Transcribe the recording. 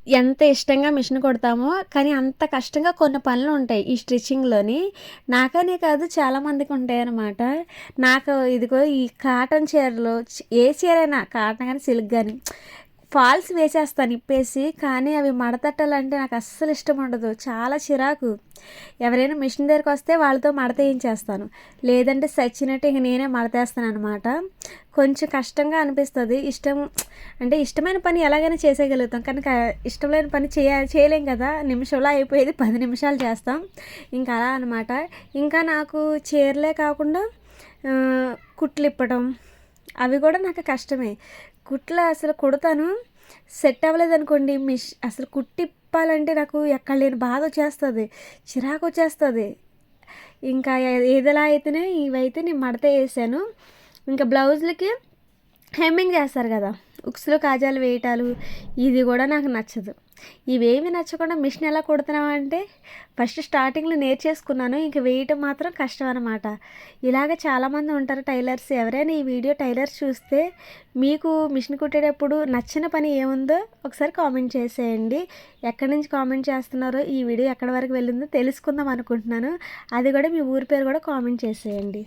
ఎంత ఇష్టంగా మిషన్ కుడతామో, కానీ అంత కష్టంగా కొన్ని పనులుంటాయి ఈ స్టిచ్చింగ్‌లోని. నాకనే కాదు చాలామందికి ఉంటాయనమాట. నాకు ఇదిగో ఈ కాటన్ చీరలు ఏ చీరైనా కాటన్ గాని, సిల్క్ గాని ఫాల్స్ వేసేస్తాను ఇప్పేసి. కానీ అవి మడతట్టాలంటే నాకు అస్సలు ఇష్టం ఉండదు. చాలా చిరాకు. ఎవరైనా మిషన్ దగ్గరకొస్తే వాళ్ళతో మడతేయించేస్తాను. లేదంటే సచ్చినట్టు ఇంక నేనే మడతేస్తాననమాట. కొంచెం కష్టంగా అనిపిస్తది. అంటే ఇష్టమైన పని ఎలాగైనా చేసేయగలుగుతాం. కానీ ఇష్టం లేని పని చేయలేం కదా! నిమిషంలో అయిపోయేది 10 నిమిషాలు చేస్తాం. ఇంకా అలా అనమాట. ఇంకా నాకు చీరలే కాకుండా కుట్లిప్పటం అవి కూడా నాకు కష్టమే. కుట్లు అసలు కుడతాను. సెట్ అవ్వలేదనుకోండి అసలు కుట్టిప్పాలంటే నాకు ఎక్కడ లేని బాధొచ్చేస్తది. చిరాకొచ్చేస్తది. ఇంకా ఏదోలా అయితేనే ఇవైతే నేను మడత యేసాను. ఇంకా బ్లౌజులకి హెమ్మింగ్ చేస్తారు కదా! ఉక్సులు, కాజాలు వేయటాలు ఇది కూడా నాకు నచ్చదు. ఇవేమి నచ్చకుండా మిషన్ ఎలా కుడుతున్నావంటే ఫస్ట్ స్టార్టింగ్‌లో నేర్చేసుకున్నాను. ఇంక వేయటం మాత్రం కష్టం అనమాట. ఇలాగ చాలామంది ఉంటారు టైలర్స్. ఎవరైనా ఈ వీడియో టైలర్స్ చూస్తే మీకు మిషన్ కుట్టేటప్పుడు నచ్చిన పని ఏముందో ఒకసారి కామెంట్ చేసేయండి. ఎక్కడి నుంచి కామెంట్ చేస్తున్నారో, ఈ వీడియో ఎక్కడి వరకు వెళ్ళిందో తెలుసుకుందాం అనుకుంటున్నాను. అది కూడా మీ ఊరి పేరు కూడా కామెంట్ చేసేయండి.